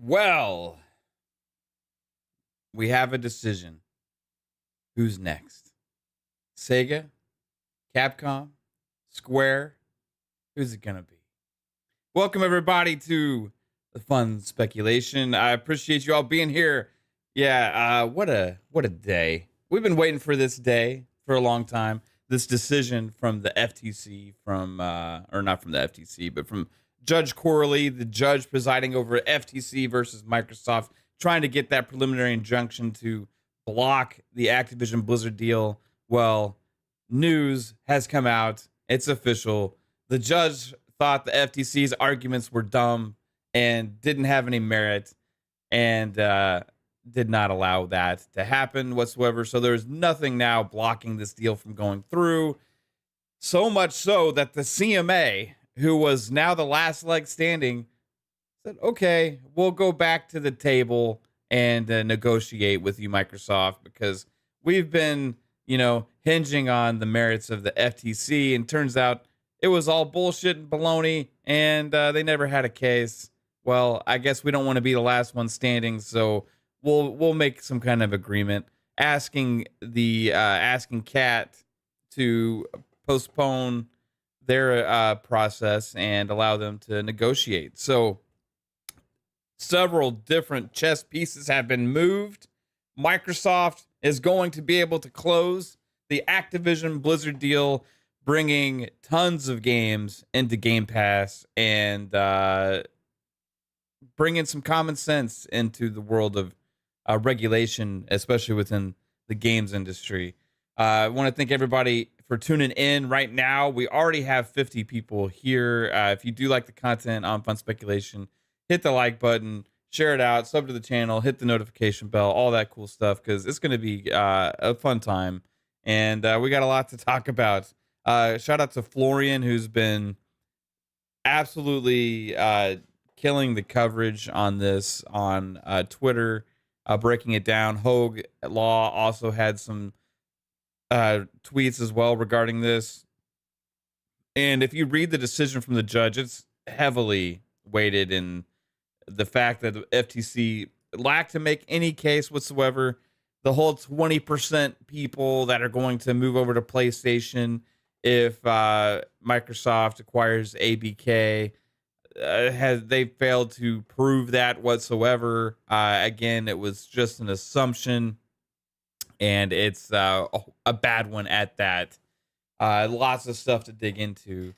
Well, we have a decision. Who's next? Sega? Capcom? Square? Who's it gonna be? Welcome everybody to the fun speculation. I appreciate you all being here. Yeah, what a day. We've been waiting for this day for a long time. This decision from the FTC, or not from the FTC, but from Judge Corley, the judge presiding over FTC versus Microsoft, trying to get that preliminary injunction to block the Activision Blizzard deal. Well, news has come out. It's official. The judge thought the FTC's arguments were dumb and didn't have any merit, and did not allow that to happen whatsoever. So there's nothing now blocking this deal from going through. So much so that the CMA, who was now the last leg standing, said, okay, we'll go back to the table and negotiate with you, Microsoft, because we've been, hinging on the merits of the FTC, and turns out it was all bullshit and baloney, and they never had a case. Well, I guess we don't want to be the last one standing, so we'll make some kind of agreement, asking CAT to postpone their process and allow them to negotiate. So several different chess pieces have been moved. Microsoft is going to be able to close the Activision Blizzard deal, bringing tons of games into Game Pass and bringing some common sense into the world of regulation, especially within the games industry. I want to thank everybody for tuning in right now. We already have 50 people here. If you do like the content on Fun Speculation, hit the like button, share it out, sub to the channel, hit the notification bell, all that cool stuff, because it's going to be a fun time. And we got a lot to talk about. Shout out to Florian, who's been absolutely killing the coverage on this on Twitter, breaking it down. Hogue Law also had some tweets as well regarding this. And if you read the decision from the judge, it's heavily weighted in the fact that the FTC lacked to make any case whatsoever. The whole 20% people that are going to move over to PlayStation if Microsoft acquires ABK, they failed to prove that whatsoever. Again, it was just an assumption, and it's a bad one at that. Lots of stuff to dig into.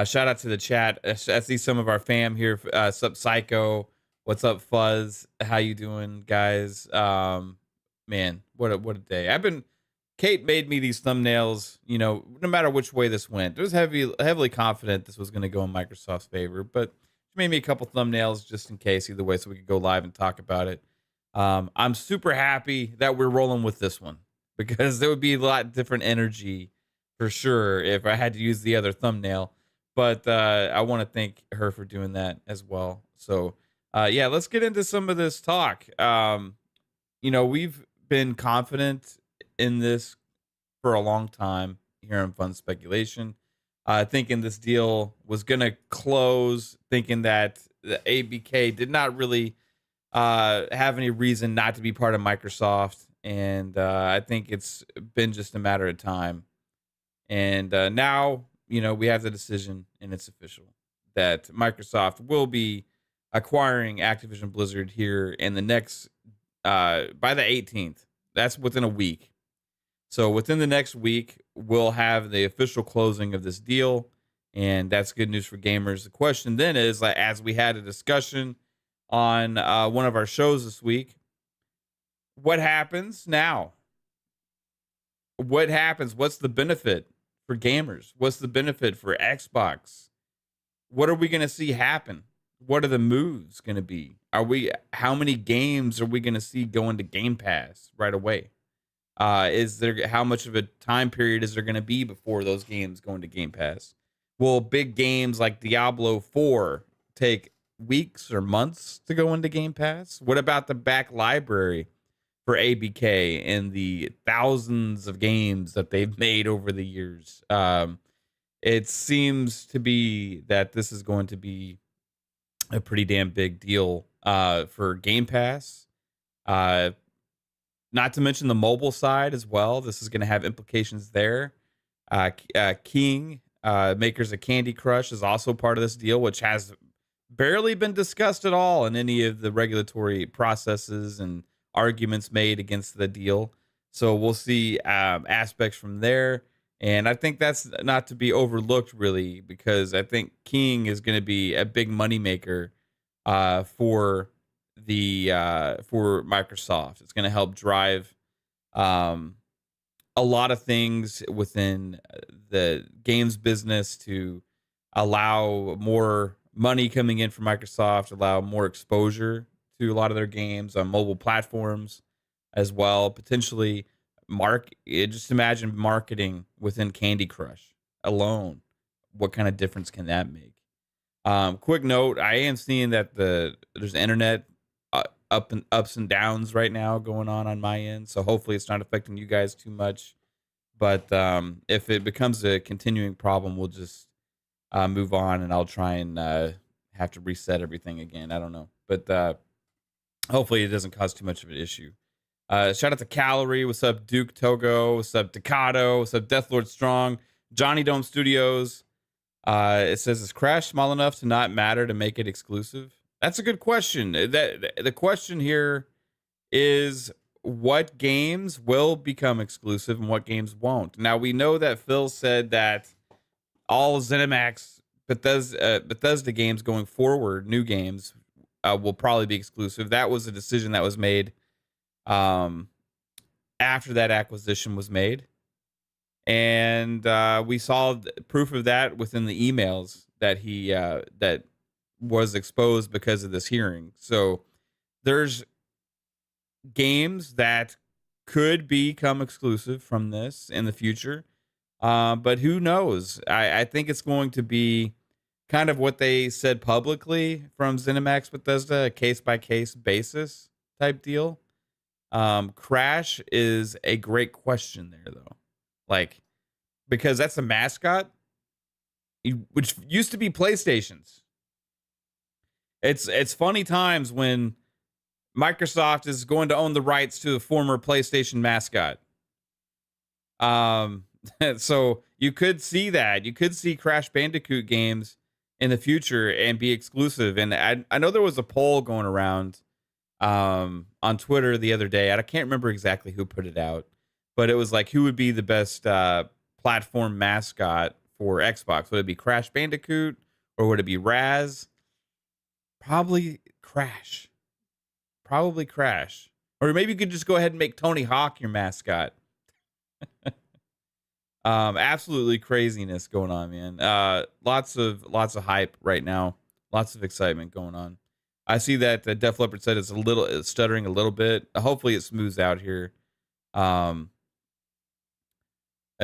Shout out to the chat. I see some of our fam here. Sup Psycho? What's up, Fuzz? How you doing, guys? Man, what a day. Kate made me these thumbnails, no matter which way this went. I was heavily confident this was going to go in Microsoft's favor, but she made me a couple thumbnails just in case either way, so we could go live and talk about it. I'm super happy that we're rolling with this one, because there would be a lot different energy for sure if I had to use the other thumbnail. But I want to thank her for doing that as well. So yeah, let's get into some of this talk. We've been confident in this for a long time here on Fun Speculation, thinking this deal was going to close, thinking that the ABK did not really have any reason not to be part of Microsoft. And I think it's been just a matter of time. And now, we have the decision, and it's official that Microsoft will be acquiring Activision Blizzard here in the next, by the 18th. That's within a week. So within the next week, we'll have the official closing of this deal, and that's good news for gamers. The question then is, as we had a discussion on one of our shows this week, what happens now? What happens? What's the benefit for gamers? What's the benefit for Xbox? What are we going to see happen? What are the moves going to be? How many games are we going to see go into Game Pass right away? How much of a time period is there going to be before those games go into Game Pass? Will big games like Diablo 4 take weeks or months to go into Game Pass? What about the back library for ABK and the thousands of games that they've made over the years? It seems to be that this is going to be a pretty damn big deal for Game Pass. Uh, Not to mention the mobile side as well. This is going to have implications there. King, makers of Candy Crush, is also part of this deal, which has barely been discussed at all in any of the regulatory processes and arguments made against the deal. So we'll see aspects from there. And I think that's not to be overlooked, really, because I think King is going to be a big moneymaker for for Microsoft. It's going to help drive a lot of things within the games business to allow more money coming in from Microsoft, allow more exposure to a lot of their games on mobile platforms as well. Potentially, just imagine marketing within Candy Crush alone. What kind of difference can that make? Quick note: I am seeing that there's internet ups and downs right now going on my end, so hopefully it's not affecting you guys too much. But if it becomes a continuing problem, we'll just move on, and I'll try and have to reset everything again. I don't know, but hopefully it doesn't cause too much of an issue. Shout out to Calorie. What's up, Duke Togo? What's up, Decado? What's up, Deathlord Strong? Johnny Dome Studios. It says, is Crash small enough to not matter to make it exclusive? That's a good question. The question here is, what games will become exclusive and what games won't? Now, we know that Phil said that all ZeniMax Bethesda games going forward, new games, will probably be exclusive. That was a decision that was made after that acquisition was made. And we saw proof of that within the emails that that was exposed because of this hearing. So there's games that could become exclusive from this in the future. But who knows? I think it's going to be kind of what they said publicly from ZeniMax Bethesda, a case-by-case basis type deal. Crash is a great question there, though. Like, because that's a mascot, which used to be PlayStation's. It's funny times when Microsoft is going to own the rights to a former PlayStation mascot. So you could see that. You could see Crash Bandicoot games in the future and be exclusive. And I know there was a poll going around on Twitter the other day. I can't remember exactly who put it out, but it was like, who would be the best platform mascot for Xbox? Would it be Crash Bandicoot or would it be Raz? Probably Crash. Or maybe you could just go ahead and make Tony Hawk your mascot. Absolutely craziness going on, man. Lots of hype right now. Lots of excitement going on. I see that Def Leppard said it's stuttering a little bit. Hopefully it smooths out here.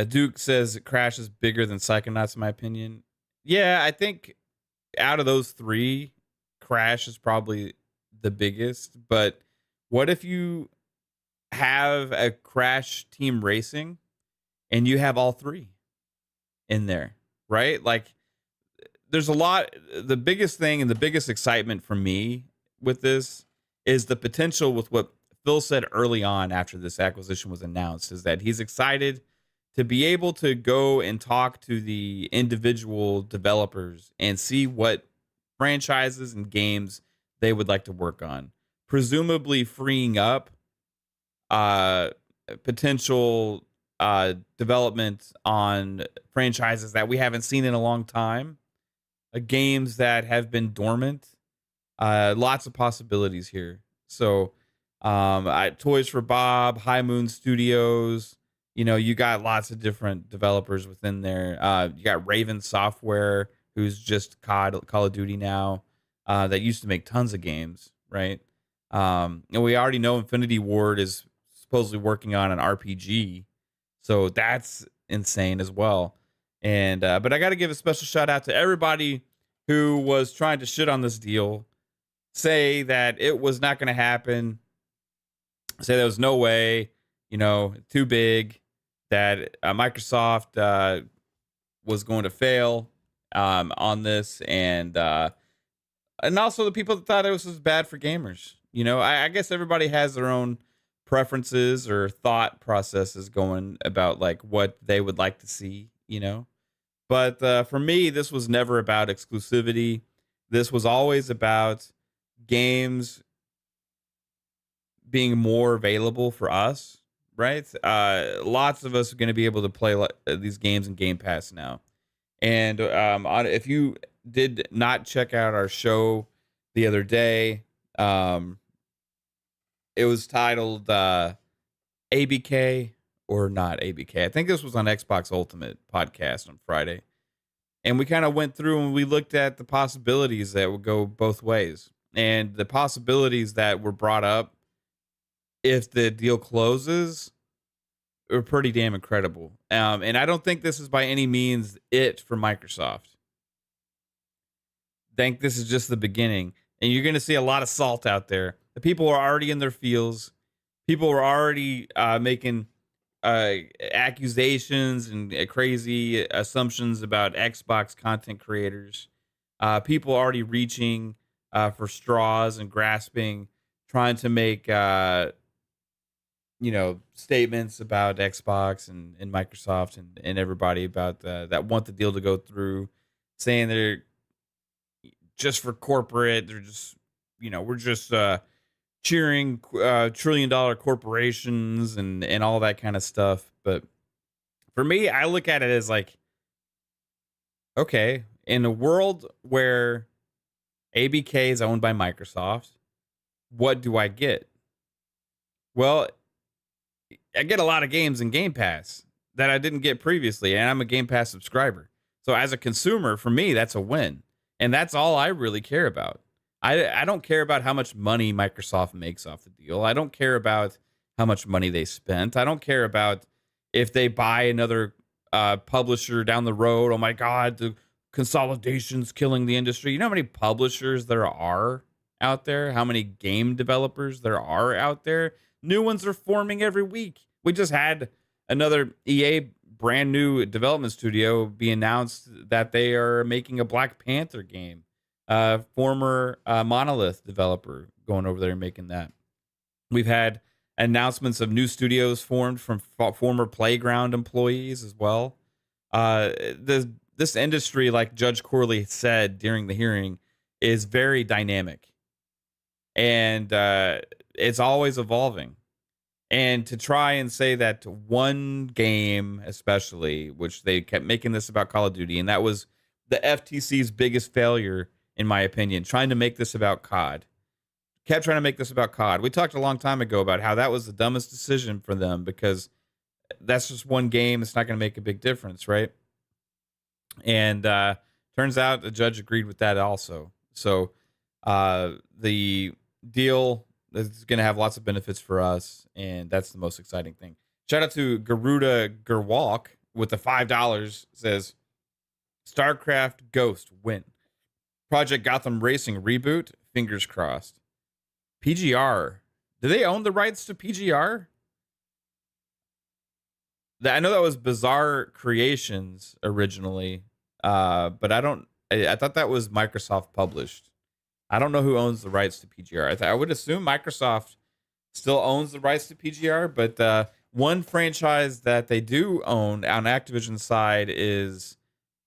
Duke says Crash is bigger than Psychonauts, in my opinion. Yeah, I think out of those three, Crash is probably the biggest. But what if you have a Crash Team Racing and you have all three in there, right? Like, there's a lot. The biggest thing and the biggest excitement for me with this is the potential with what Phil said early on after this acquisition was announced, is that he's excited to be able to go and talk to the individual developers and see what franchises and games they would like to work on, presumably freeing up potential development on franchises that we haven't seen in a long time, games that have been dormant. Lots of possibilities here. So Toys for Bob, High Moon Studios, you got lots of different developers within there. You got Raven Software, who's just Call of Duty now, that used to make tons of games, right? And we already know Infinity Ward is supposedly working on an RPG, so that's insane as well. And but I got to give a special shout out to everybody who was trying to shit on this deal, say that it was not going to happen, say there was no way, too big, that Microsoft was going to fail on this, and And also the people that thought it was bad for gamers. You know, I guess everybody has their own preferences or thought processes going about like what they would like to see, you know. But for me, this was never about exclusivity. This was always about games being more available for us, right? Lots of us are going to be able to play these games in Game Pass now. And if you did not check out our show the other day, it was titled ABK or not ABK. I think this was on Xbox Ultimate podcast on Friday. And we kind of went through and we looked at the possibilities that would go both ways. And the possibilities that were brought up if the deal closes are pretty damn incredible. And I don't think this is by any means it for Microsoft. I think this is just the beginning. And you're going to see a lot of salt out there. The people are already in their feels. People are already making accusations and crazy assumptions about Xbox content creators. People already reaching for straws and grasping, trying to make statements about Xbox and Microsoft and everybody about that want the deal to go through, saying they're just for corporate. They're just, we're just cheering $1 trillion corporations and all that kind of stuff. But for me, I look at it as like, okay, in a world where ABK is owned by Microsoft, what do I get? Well, I get a lot of games in Game Pass that I didn't get previously, and I'm a Game Pass subscriber. So as a consumer, for me, that's a win. And that's all I really care about. I don't care about how much money Microsoft makes off the deal. I don't care about how much money they spent. I don't care about if they buy another publisher down the road. Oh my God, the consolidation's killing the industry. You know how many publishers there are out there? How many game developers there are out there? New ones are forming every week. We just had another EA brand new development studio be announced that they are making a Black Panther game. Former Monolith developer going over there and making that. We've had announcements of new studios formed from former Playground employees as well. This industry, like Judge Corley said during the hearing, is very dynamic. And it's always evolving. And to try and say that one game, especially, which they kept making this about Call of Duty, and that was the FTC's biggest failure, in my opinion, trying to make this about COD. Kept trying to make this about COD. We talked a long time ago about how that was the dumbest decision for them because that's just one game. It's not going to make a big difference, right? And turns out the judge agreed with that also. So the deal is going to have lots of benefits for us, and that's the most exciting thing. Shout out to Garuda Gerwalk with the $5. Says, StarCraft Ghost win. Project Gotham Racing reboot. Fingers crossed. PGR. Do they own the rights to PGR? I know that was Bizarre Creations originally, but I thought that was Microsoft published. I don't know who owns the rights to PGR. I would assume Microsoft still owns the rights to PGR, but one franchise that they do own on Activision's side is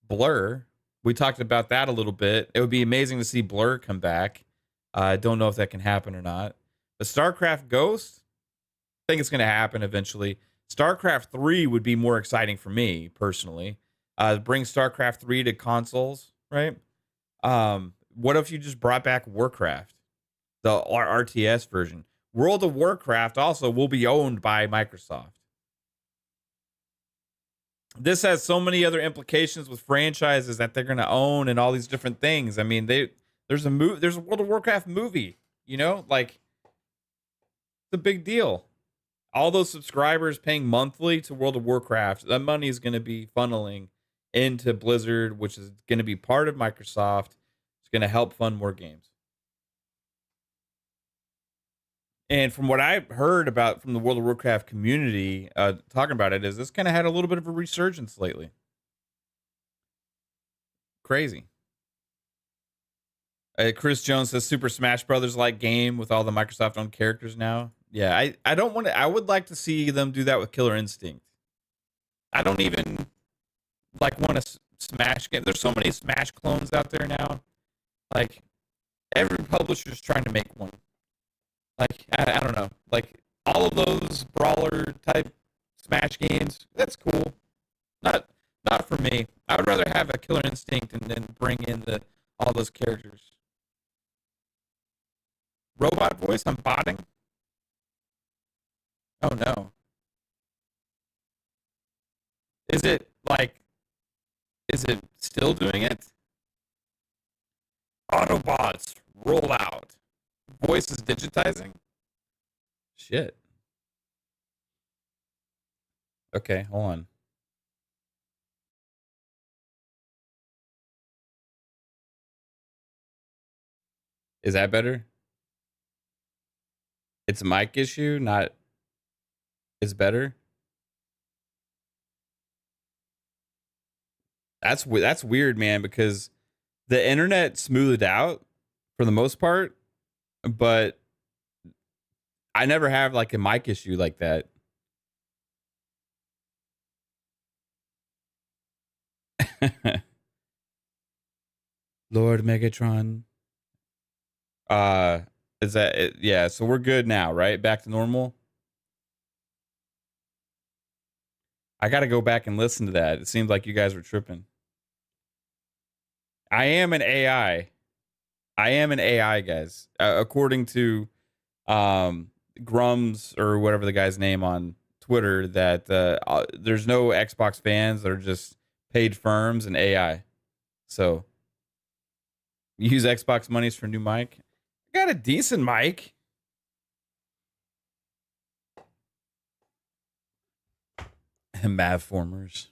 Blur. We talked about that a little bit. It would be amazing to see Blur come back. I don't know if that can happen or not. The StarCraft Ghost, I think it's going to happen eventually. StarCraft 3 would be more exciting for me, personally. Bring StarCraft 3 to consoles, right? What if you just brought back Warcraft, the RTS version? World of Warcraft also will be owned by Microsoft. This has so many other implications with franchises that they're going to own and all these different things. I mean, there's a World of Warcraft movie, like it's a big deal. All those subscribers paying monthly to World of Warcraft, that money is going to be funneling into Blizzard, which is going to be part of Microsoft. It's going to help fund more games. And from what I've heard about from the World of Warcraft community, talking about it, is this kind of had a little bit of a resurgence lately. Crazy. Chris Jones says Super Smash Brothers like game with all the Microsoft owned characters now. Yeah, I don't want to. I would like to see them do that with Killer Instinct. I don't even like want to Smash game. There's so many Smash clones out there now. Like every publisher's trying to make one. Like I don't know. Like all of those brawler type Smash games. That's cool. Not for me. I would rather have a Killer Instinct and then bring in all those characters. Robot voice, I'm botting. Oh no. Is it still doing it? Autobots, roll out. Voice is digitizing? Shit. Okay, hold on. Is that better? It's a mic issue, not it's better. That's weird, man, because the internet smoothed out for the most part, but I never have like a mic issue like that. Lord Megatron. Is that it? Yeah, so we're good now, right? Back to normal. I got to go back and listen to that. It seems like you guys were tripping. I am an AI. I am an AI, guys. According to Grums or whatever the guy's name on Twitter, that there's no Xbox fans. They're just paid firms and AI. So use Xbox monies for new mic. I got a decent mic. Mavformers.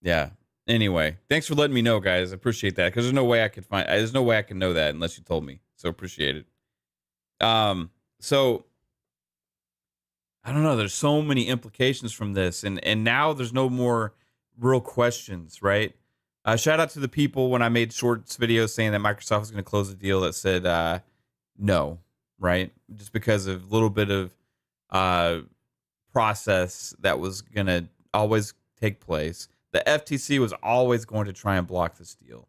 Yeah. Anyway, thanks for letting me know, guys. I appreciate that, because there's no way I could know that unless you told me. So appreciate it. So I don't know. There's so many implications from this, and now there's no more real questions, right? Shout out to the people when I made shorts videos saying that Microsoft was going to close the deal that said no, right? Just because of a little bit of process that was going to always take place. The FTC was always going to try and block this deal.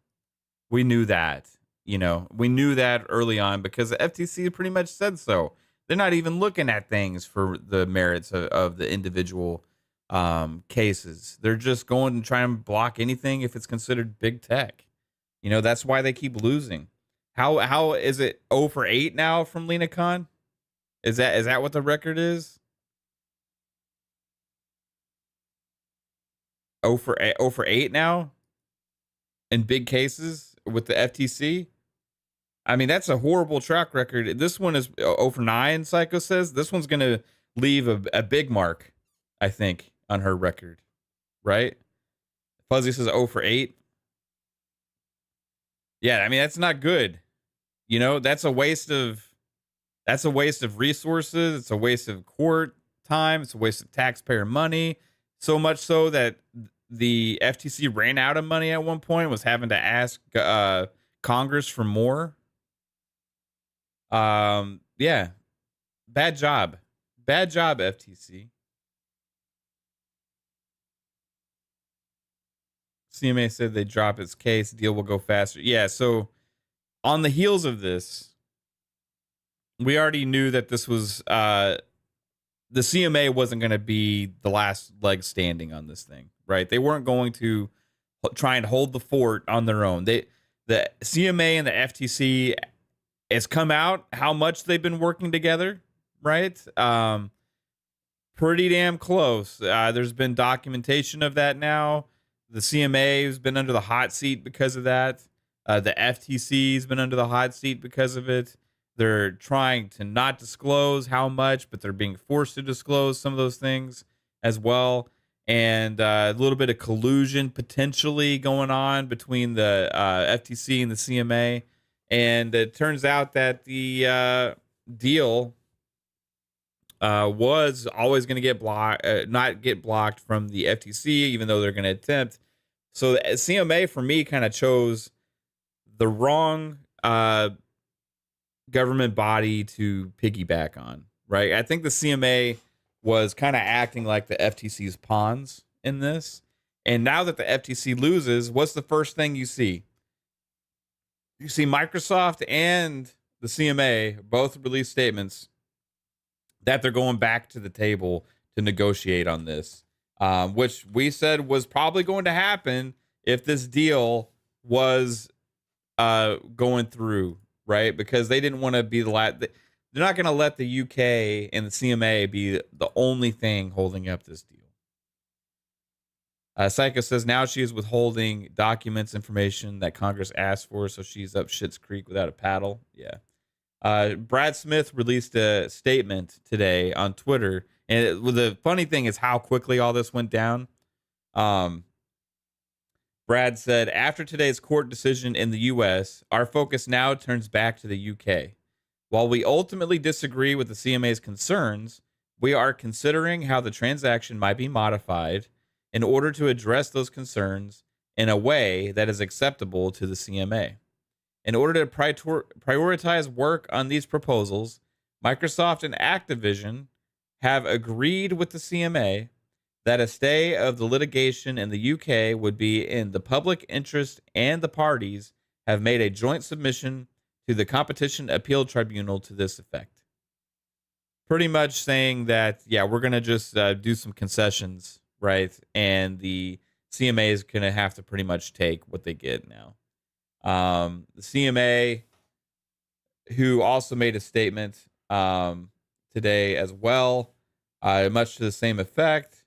We knew that, we knew that early on because the FTC pretty much said so. They're not even looking at things for the merits of the individual cases. They're just going to try and block anything if it's considered big tech. That's why they keep losing. How is it 0 for 8 now from Lena Khan? Is that what the record is? 0 for 8 now in big cases with the FTC. I mean, that's a horrible track record. This one is 0 for 9, Psycho says. This one's going to leave a big mark, I think, on her record, right? Fuzzy says 0 for 8. Yeah, I mean, that's not good. That's a waste of resources. It's a waste of court time. It's a waste of taxpayer money. So much so that the FTC ran out of money at one point, was having to ask Congress for more. Yeah. Bad job, FTC. CMA said they drop its case, deal will go faster. Yeah, so on the heels of this, we already knew that this was the CMA wasn't going to be the last leg standing on this thing, right? They weren't going to try and hold the fort on their own. The CMA and the FTC has come out how much they've been working together, right? Pretty damn close. There's been documentation of that now. The CMA has been under the hot seat because of that. The FTC has been under the hot seat because of it. They're trying to not disclose how much, but they're being forced to disclose some of those things as well. And a little bit of collusion potentially going on between the FTC and the CMA. And it turns out that the deal was always going to get blocked, not get blocked from the FTC, even though they're going to attempt So the CMA for me kind of chose the wrong government body to piggyback on, right? I think the CMA was kind of acting like the FTC's pawns in this. And now that the FTC loses, what's the first thing you see? You see Microsoft and the CMA both release statements that they're going back to the table to negotiate on this, which we said was probably going to happen if this deal was going through, right? Because they didn't want to be the last. They're not going to let the UK and the CMA be the only thing holding up this deal. Psycho says now she is withholding documents, information that Congress asked for, so she's up Schitt's Creek without a paddle. Yeah. Brad Smith released a statement today on Twitter, and the funny thing is how quickly all this went down. Brad said, after today's court decision in the U.S., our focus now turns back to the U.K. While we ultimately disagree with the CMA's concerns, we are considering how the transaction might be modified in order to address those concerns in a way that is acceptable to the CMA. In order to prioritize work on these proposals, Microsoft and Activision have agreed with the CMA that a stay of the litigation in the UK would be in the public interest, and the parties have made a joint submission to the Competition Appeal Tribunal to this effect. Pretty much saying that, yeah, we're going to just do some concessions, right? And the CMA is going to have to pretty much take what they get now. The CMA, who also made a statement today as well, much to the same effect,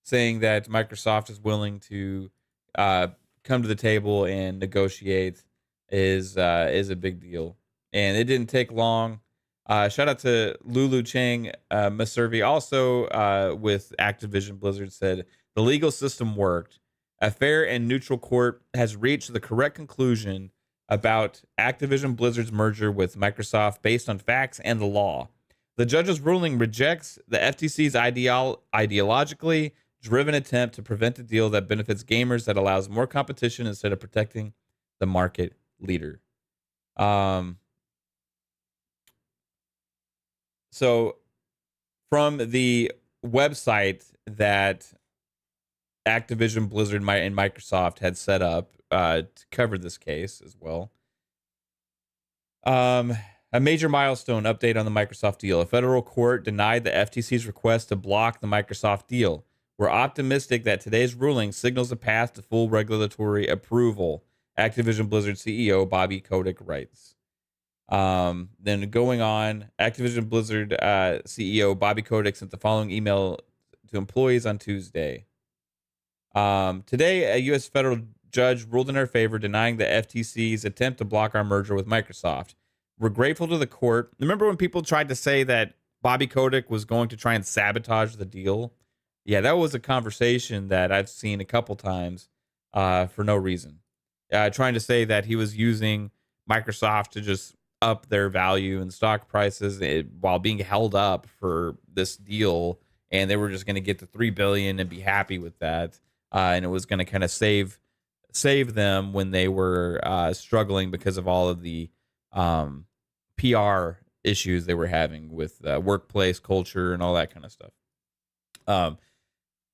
saying that Microsoft is willing to come to the table and negotiate is a big deal. And it didn't take long. Shout out to Lulu Chang Maservi, also with Activision Blizzard, said the legal system worked. A fair and neutral court has reached the correct conclusion about Activision Blizzard's merger with Microsoft based on facts and the law. The judge's ruling rejects the FTC's ideologically driven attempt to prevent a deal that benefits gamers, that allows more competition instead of protecting the market leader. So from the website that Activision Blizzard and Microsoft had set up to cover this case as well. A major milestone update on the Microsoft deal. A federal court denied the FTC's request to block the Microsoft deal. We're optimistic that today's ruling signals a path to full regulatory approval, Activision Blizzard CEO Bobby Kotick writes. Then going on, Activision Blizzard CEO Bobby Kotick sent the following email to employees on Tuesday. Today, a U.S. federal judge ruled in our favor, denying the FTC's attempt to block our merger with Microsoft. We're grateful to the court. Remember when people tried to say that Bobby Kotick was going to try and sabotage the deal? Yeah, that was a conversation that I've seen a couple times for no reason. Trying to say that he was using Microsoft to just up their value and stock prices while being held up for this deal, and they were just going to get the $3 billion and be happy with that. And it was going to kind of save them when they were struggling because of all of the PR issues they were having with workplace culture and all that kind of stuff.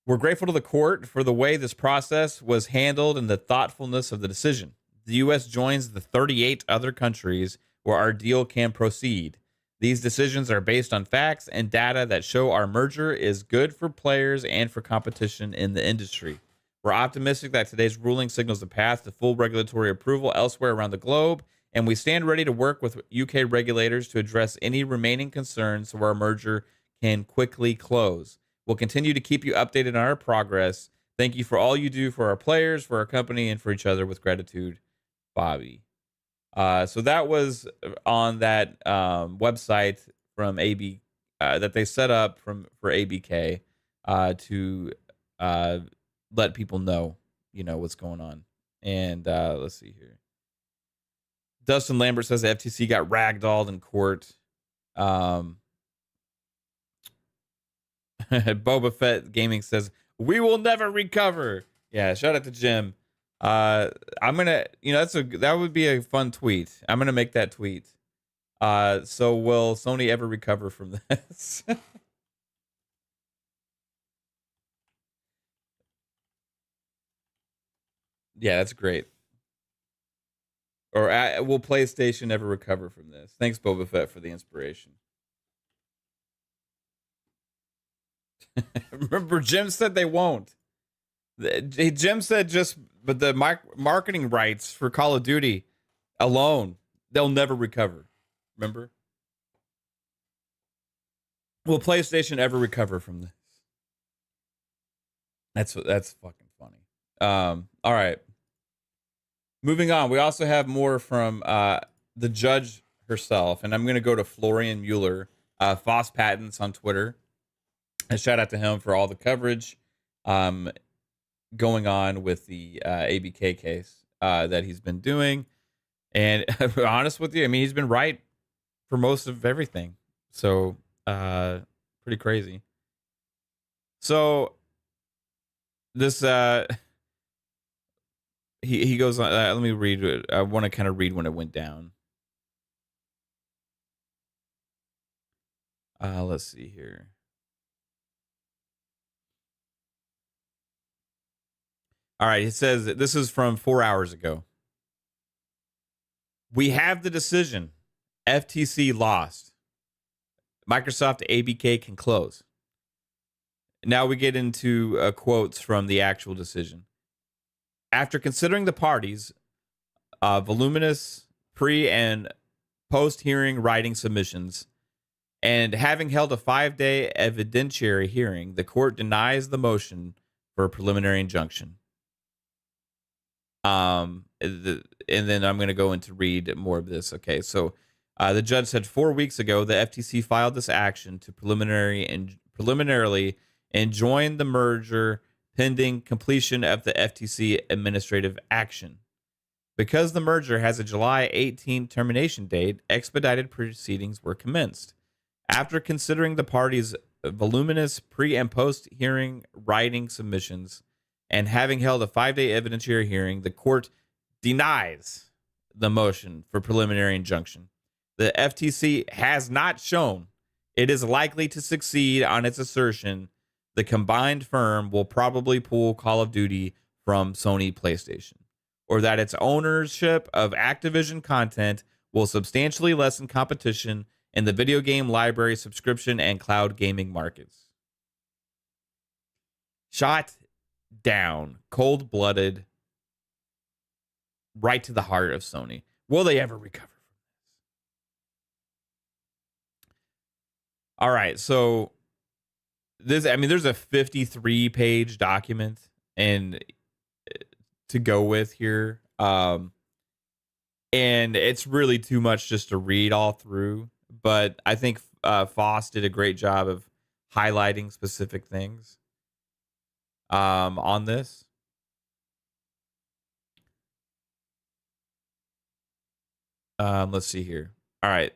We're grateful to the court for the way this process was handled and the thoughtfulness of the decision. The U.S. joins the 38 other countries where our deal can proceed. These decisions are based on facts and data that show our merger is good for players and for competition in the industry. We're optimistic that today's ruling signals the path to full regulatory approval elsewhere around the globe, and we stand ready to work with UK regulators to address any remaining concerns so our merger can quickly close. We'll continue to keep you updated on our progress. Thank you for all you do for our players, for our company, and for each other. With gratitude, Bobby. So that was on that website from AB that they set up for ABK to let people know, what's going on. And let's see here. Dustin Lambert says the FTC got ragdolled in court. Boba Fett Gaming says, we will never recover. Yeah, shout out to Jim. I'm gonna, that would be a fun tweet. I'm gonna make that tweet. So will Sony ever recover from this? Yeah, that's great. Or will PlayStation ever recover from this? Thanks, Boba Fett, for the inspiration. Remember, Jim said they won't. Jim said but the marketing rights for Call of Duty alone, they'll never recover. Remember? Will PlayStation ever recover from this? That's fucking funny. All right. Moving on, we also have more from the judge herself, and I'm going to go to Florian Mueller, Foss Patents on Twitter. And shout out to him for all the coverage going on with the ABK case that he's been doing. And to be honest with you, I mean, he's been right for most of everything. So, pretty crazy. So, this... He goes on. Let me read it. I want to kind of read when it went down. Let's see here. All right. It says this is from 4 hours ago. We have the decision. FTC lost. Microsoft ABK can close. Now we get into quotes from the actual decision. After considering the parties' voluminous pre- and post-hearing writing submissions, and having held a 5-day evidentiary hearing, the court denies the motion for a preliminary injunction. And then I'm going to go into read more of this. Okay, so the judge said 4 weeks ago the FTC filed this action to preliminarily enjoin the merger pending completion of the FTC administrative action. Because the merger has a July 18 termination date, expedited proceedings were commenced. After considering the parties' voluminous pre- and post-hearing writing submissions and having held a 5-day evidentiary hearing, the court denies the motion for preliminary injunction. The FTC has not shown it is likely to succeed on its assertion the combined firm will probably pull Call of Duty from Sony PlayStation, or that its ownership of Activision content will substantially lessen competition in the video game library subscription and cloud gaming markets. Shot down, cold-blooded, right to the heart of Sony. Will they ever recover from this? All right, so there's a 53-page document and to go with here. And it's really too much just to read all through. But I think Foss did a great job of highlighting specific things on this. Let's see here. All right.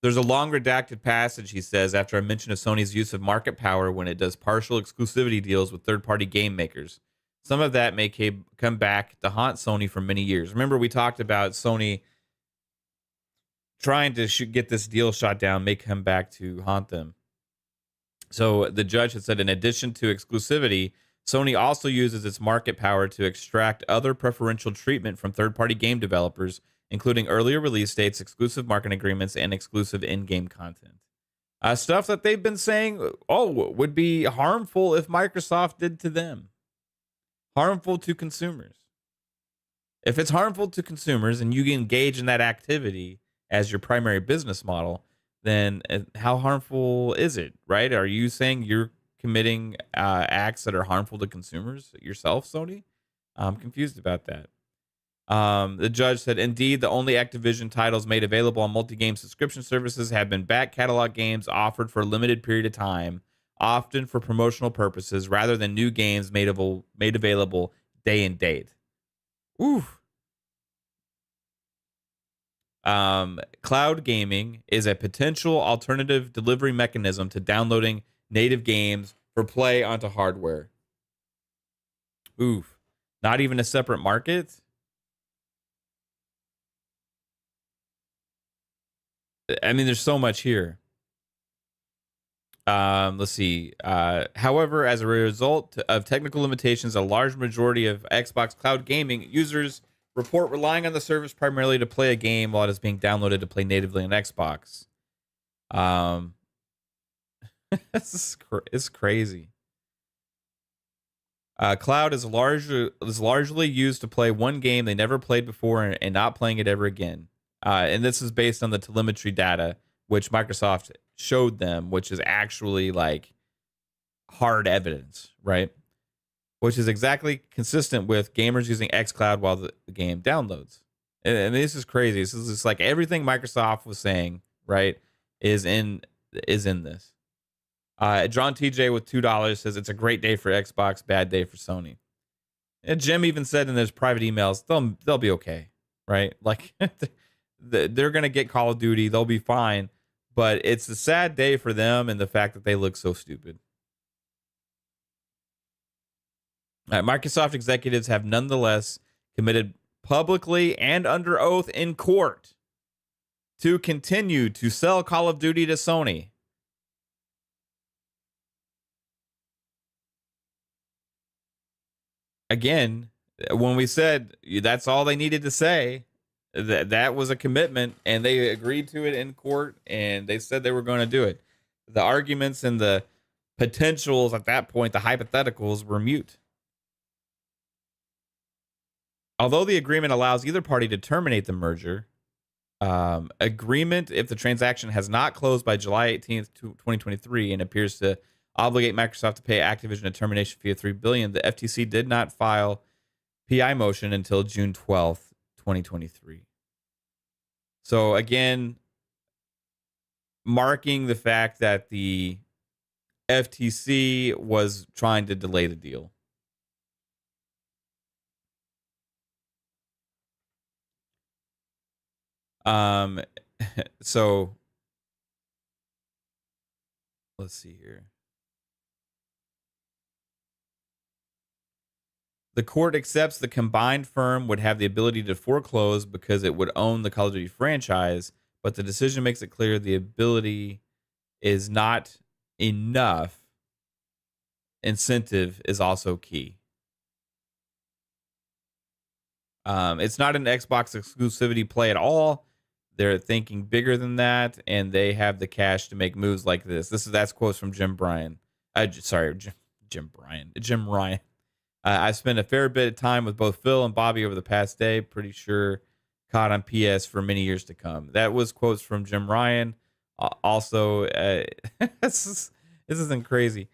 There's a long redacted passage, he says, after a mention of Sony's use of market power when it does partial exclusivity deals with third-party game makers. Some of that may come back to haunt Sony for many years. Remember, we talked about Sony trying to get this deal shot down may come back to haunt them. So the judge had said, in addition to exclusivity, Sony also uses its market power to extract other preferential treatment from third-party game developers, including earlier release dates, exclusive marketing agreements, and exclusive in-game content. Stuff that they've been saying, would be harmful if Microsoft did to them. Harmful to consumers. If it's harmful to consumers and you engage in that activity as your primary business model, then how harmful is it, right? Are you saying you're committing acts that are harmful to consumers yourself, Sony? I'm confused about that. The judge said, indeed, the only Activision titles made available on multi-game subscription services have been back catalog games offered for a limited period of time, often for promotional purposes, rather than new games made available day and date. Ooh. Cloud gaming is a potential alternative delivery mechanism to downloading native games for play onto hardware. Oof. Not even a separate market? I mean, there's so much here. Let's see. However, as a result of technical limitations, a large majority of Xbox cloud gaming users report relying on the service primarily to play a game while it is being downloaded to play natively on Xbox. It's crazy. Cloud is largely used to play one game they never played before and not playing it ever again. And this is based on the telemetry data, which Microsoft showed them, which is actually like hard evidence, right? Which is exactly consistent with gamers using xCloud while the game downloads. And this is crazy. This is just like everything Microsoft was saying, right, is in this. John TJ with $2 says it's a great day for Xbox, bad day for Sony. And Jim even said in his private emails, they'll be okay, right? Like they're gonna get Call of Duty, they'll be fine. But it's a sad day for them and the fact that they look so stupid. Microsoft executives have nonetheless committed publicly and under oath in court to continue to sell Call of Duty to Sony. Again, when we said that's all they needed to say, that was a commitment, and they agreed to it in court, and they said they were going to do it. The arguments and the potentials at that point, the hypotheticals, were mute. Although the agreement allows either party to terminate the merger, agreement if the transaction has not closed by July 18th, 2023, and appears to obligate Microsoft to pay Activision a termination fee of $3 billion, the FTC did not file PI motion until June 12th, 2023. So again, marking the fact that the FTC was trying to delay the deal. So let's see here. The court accepts the combined firm would have the ability to foreclose because it would own the Call of Duty franchise, but the decision makes it clear the ability is not enough. Incentive is also key. It's not an Xbox exclusivity play at all. They're thinking bigger than that, and they have the cash to make moves like this. That's quotes from Jim Ryan. I've spent a fair bit of time with both Phil and Bobby over the past day. Pretty sure caught on PS for many years to come. That was quotes from Jim Ryan. Also, this isn't crazy.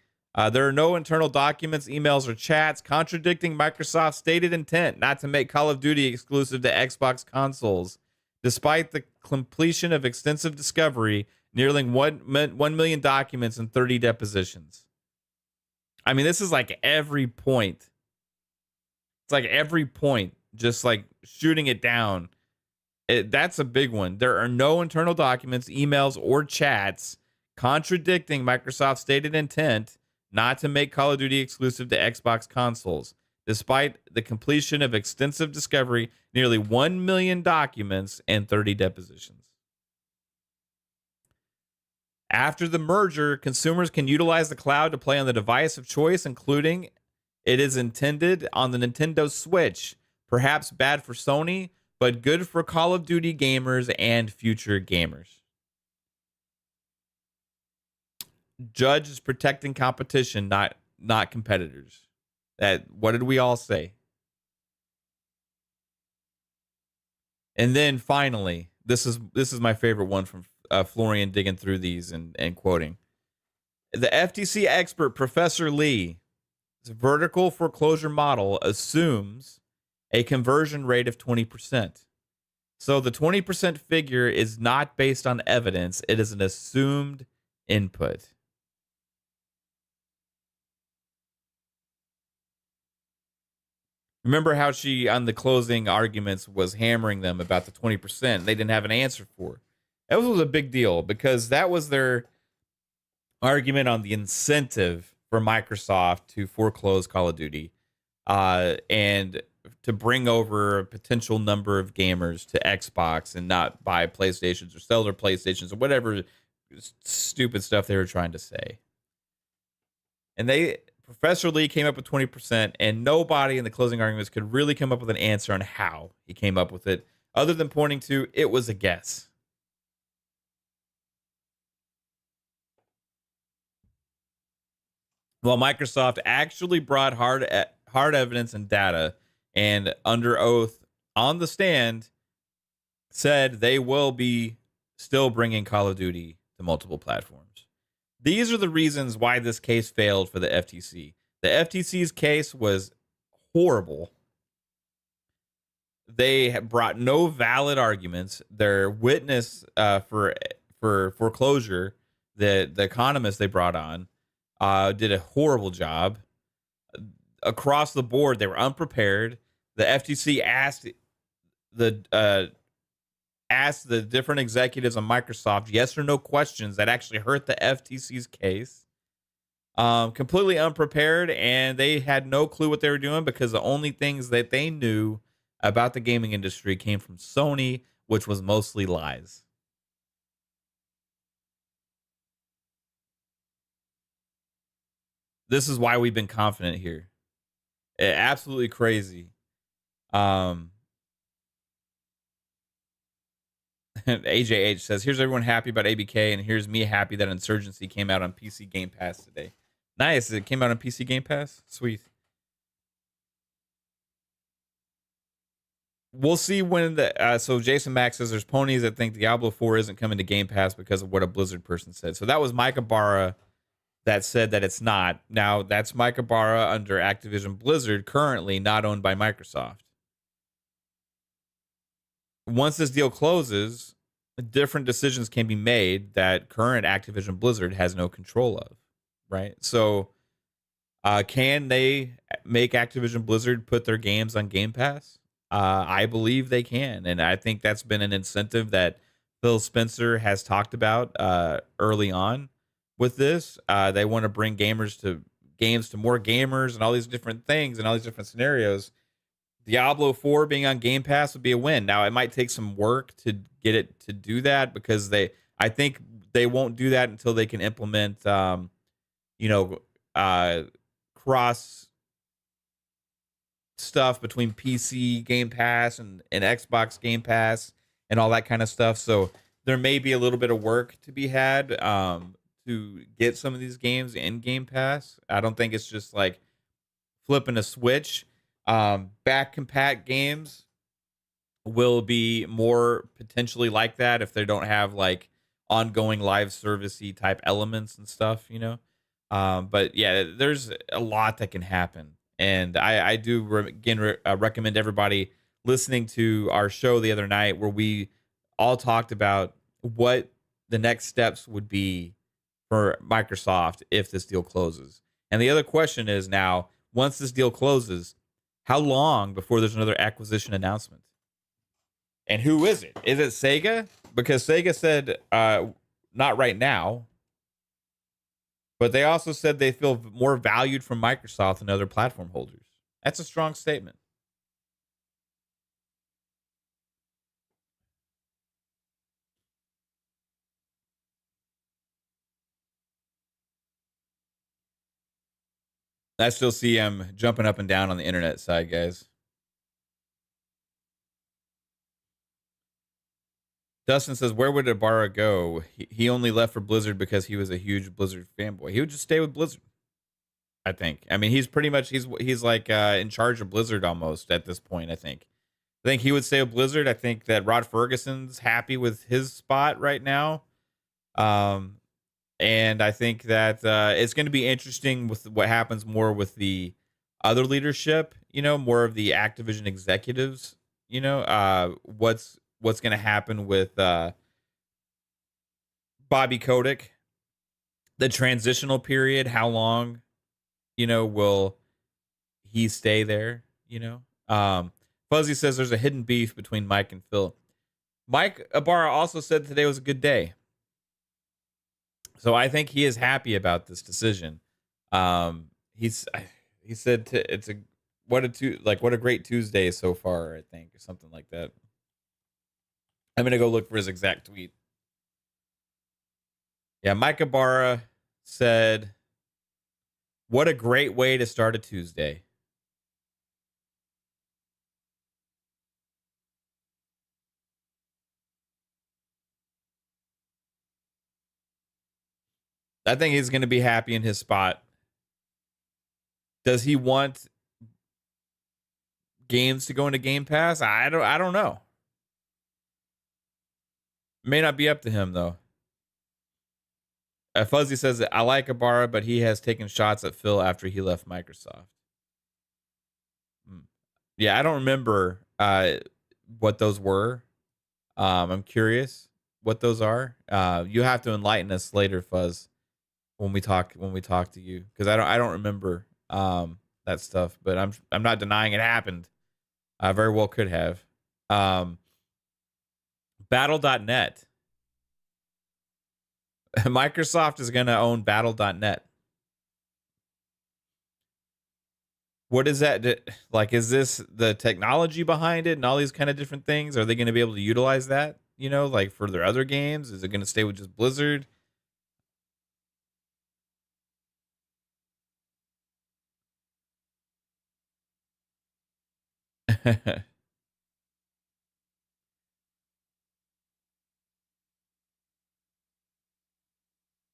There are no internal documents, emails, or chats contradicting Microsoft's stated intent not to make Call of Duty exclusive to Xbox consoles. Despite the completion of extensive discovery, nearly 1 million documents and 30 depositions. I mean, this is like every point. It's like every point, just like shooting it down. That's a big one. There are no internal documents, emails, or chats contradicting Microsoft's stated intent not to make Call of Duty exclusive to Xbox consoles. Despite the completion of extensive discovery, nearly 1 million documents and 30 depositions. After the merger, consumers can utilize the cloud to play on the device of choice, including it is intended on the Nintendo Switch. Perhaps bad for Sony, but good for Call of Duty gamers and future gamers. Judge is protecting competition, not competitors. What did we all say? And then finally, this is my favorite one from Florian digging through these and quoting. The FTC expert, Professor Lee's vertical foreclosure model assumes a conversion rate of 20%. So the 20% figure is not based on evidence. It is an assumed input. Remember how she, on the closing arguments, was hammering them about the 20%. They didn't have an answer for. That was a big deal because that was their argument on the incentive for Microsoft to foreclose Call of Duty. and to bring over a potential number of gamers to Xbox and not buy PlayStations or sell their PlayStations or whatever stupid stuff they were trying to say. And Professor Lee came up with 20%, and nobody in the closing arguments could really come up with an answer on how he came up with it, other than pointing to it was a guess. Well, Microsoft actually brought hard evidence and data, and under oath on the stand said they will be still bringing Call of Duty to multiple platforms. These are the reasons why this case failed for the FTC. The FTC's case was horrible. They brought no valid arguments. Their witness for foreclosure, the economist they brought on, did a horrible job. Across the board, they were unprepared. The FTC asked the different executives on Microsoft yes or no questions that actually hurt the FTC's case. Completely unprepared, and they had no clue what they were doing because the only things that they knew about the gaming industry came from Sony, which was mostly lies. This is why we've been confident here. Absolutely crazy. AJH says, here's everyone happy about ABK, and here's me happy that Insurgency came out on PC Game Pass today. Nice. It came out on PC Game Pass? Sweet. We'll see when so Jason Max says there's ponies that think Diablo 4 isn't coming to Game Pass because of what a Blizzard person said. So that was Mike Ibarra that said that it's not. Now, that's Mike Ibarra under Activision Blizzard, currently not owned by Microsoft. Once this deal closes, different decisions can be made that current Activision Blizzard has no control of, right? So can they make Activision Blizzard put their games on Game Pass? I believe they can, and I think that's been an incentive that Phil Spencer has talked about early on with this. They want to bring games to more gamers and all these different things and all these different scenarios. Diablo 4 being on Game Pass would be a win. Now, it might take some work to get it to do that because I think they won't do that until they can implement, cross stuff between PC Game Pass and Xbox Game Pass and all that kind of stuff. So there may be a little bit of work to be had to get some of these games in Game Pass. I don't think it's just like flipping a switch. Back compat games will be more potentially like that if they don't have like ongoing live servicey type elements and stuff, but yeah, there's a lot that can happen. And I do recommend everybody listening to our show the other night where we all talked about what the next steps would be for Microsoft if this deal closes. And the other question is now, once this deal closes, how long before there's another acquisition announcement? And who is it? Is it Sega? Because Sega said not right now. But they also said they feel more valued from Microsoft than other platform holders. That's a strong statement. I still see him jumping up and down on the internet side, guys. Dustin says, where would Ibarra go? He only left for Blizzard because he was a huge Blizzard fanboy. He would just stay with Blizzard, I think. I mean, he's pretty much, he's like in charge of Blizzard almost at this point, I think. I think he would stay with Blizzard. I think that Rod Ferguson's happy with his spot right now. And I think that it's going to be interesting with what happens more with the other leadership, more of the Activision executives, what's going to happen with Bobby Kotick, the transitional period, how long, will he stay there, Fuzzy says there's a hidden beef between Mike and Phil. Mike Ibarra also said today was a good day. So I think he is happy about this decision. He said it's a what a great Tuesday so far, I think, or something like that. I'm gonna go look for his exact tweet. Yeah, Mike Ibarra said, "What a great way to start a Tuesday." I think he's gonna be happy in his spot. Does he want games to go into Game Pass? I don't know. May not be up to him though. Fuzzy says that I like Ibarra, but he has taken shots at Phil after he left Microsoft. Yeah, I don't remember what those were. I'm curious what those are. You have to enlighten us later, Fuzz, when we talk to you, because I don't remember that stuff. But I'm not denying it happened. I very well could have. Battle.net. Microsoft is going to own Battle.net. What is that? Like, is this the technology behind it and all these kind of different things? Are they going to be able to utilize that, you know, like for their other games? Is it going to stay with just Blizzard?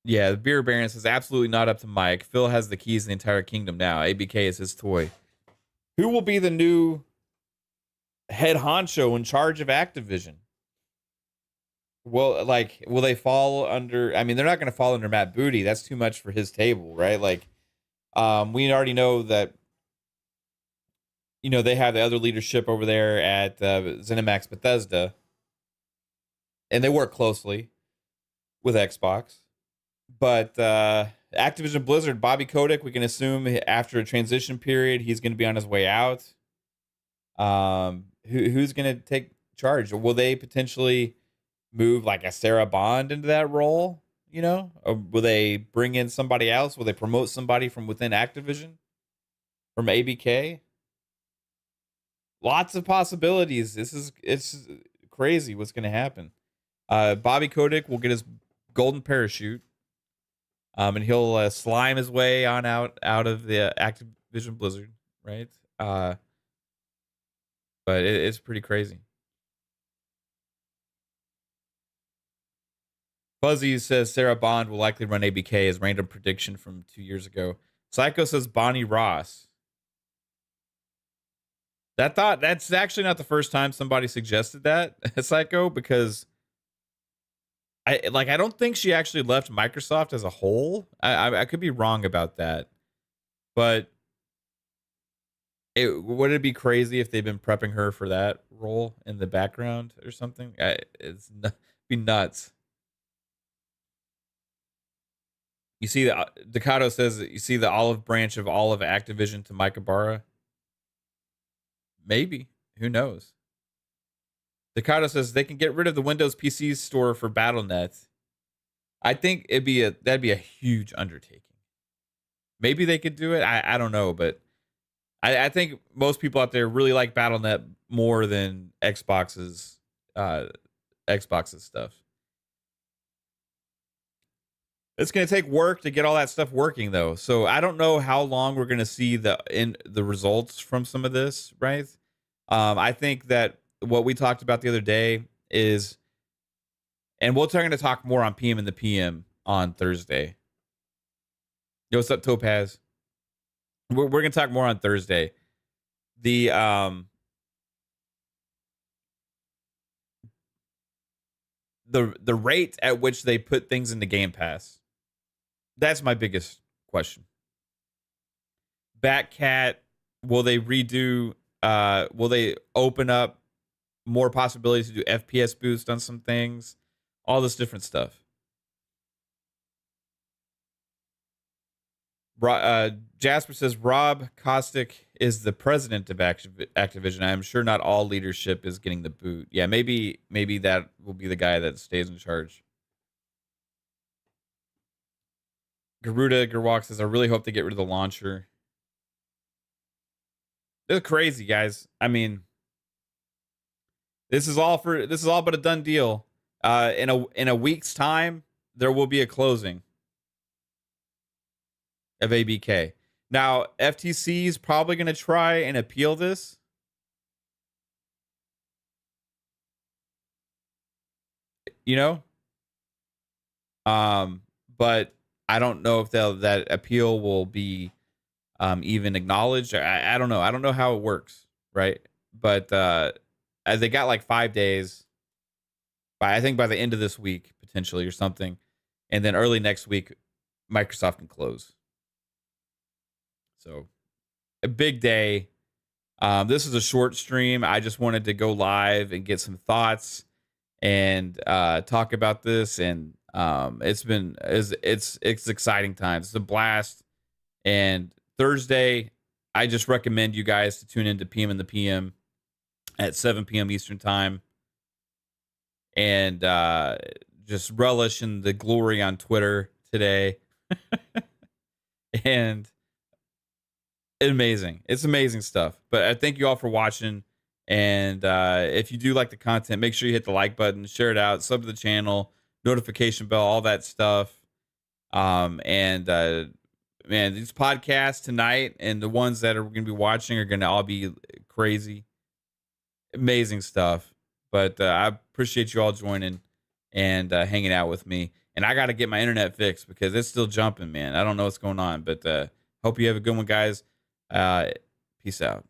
Yeah, the Beer Baron says absolutely not up to Mike. Phil has the keys to the entire kingdom now. ABK is his toy. Who will be the new head honcho in charge of Activision? Well, like, will they fall under? I mean, they're not going to fall under Matt Booty. That's too much for his table, right? Like, we already know that, you know, they have the other leadership over there at ZeniMax Bethesda, and they work closely with Xbox. But Activision Blizzard, Bobby Kotick, we can assume after a transition period, he's going to be on his way out. Who's going to take charge? Will they potentially move like a Sarah Bond into that role? You know, or will they bring in somebody else? Will they promote somebody from within Activision, from ABK? Lots of possibilities. It's crazy what's going to happen. Bobby Kotick will get his golden parachute, and he'll slime his way on out of the Activision Blizzard, right? But it's pretty crazy. Fuzzy says Sarah Bond will likely run ABK as random prediction from 2 years ago. Psycho says Bonnie Ross. That's actually not the first time somebody suggested that, Psycho, because I don't think she actually left Microsoft as a whole. I could be wrong about that, but would it be crazy if they've been prepping her for that role in the background or something? Be nuts. You see, Ducato says that you see the olive branch of all of Activision to Mike Ibarra. Maybe. Who knows? Ducato says they can get rid of the Windows PC store for BattleNet. I think that'd be a huge undertaking. Maybe they could do it. I don't know, but I think most people out there really like BattleNet more than Xbox's stuff. It's going to take work to get all that stuff working, though. So I don't know how long we're going to see the results from some of this, right? I think that what we talked about the other day is, and we're going to talk more on PM and the PM on Thursday. Yo, what's up, Topaz? We're going to talk more on Thursday. The rate at which they put things into Game Pass. That's my biggest question. Batcat, will they redo? Will they open up more possibilities to do FPS boost on some things? All this different stuff. Jasper says Rob Kostic is the president of Activision. I'm sure not all leadership is getting the boot. Yeah, maybe that will be the guy that stays in charge. Garuda Gerwalk says, I really hope they get rid of the launcher. It's crazy, guys. I mean, this is all but a done deal. In a week's time, there will be a closing of ABK. Now, FTC is probably going to try and appeal this. You know? But I don't know if that appeal will be even acknowledged. I don't know. I don't know how it works, right? But they got like 5 days. I think by the end of this week, potentially, or something. And then early next week, Microsoft can close. So, a big day. This is a short stream. I just wanted to go live and get some thoughts and talk about this. And it's exciting times. It's a blast. And Thursday, I just recommend you guys to tune into PM in the PM at 7 p.m. Eastern time. And just relish in the glory on Twitter today. And amazing. It's amazing stuff. But I thank you all for watching. And if you do like the content, make sure you hit the like button, share it out, sub to the channel, notification bell, all that stuff. Man, these podcasts tonight and the ones that are going to be watching are going to all be crazy. Amazing stuff. But I appreciate you all joining and hanging out with me. And I got to get my internet fixed because it's still jumping, man. I don't know what's going on. But hope you have a good one, guys. Peace out.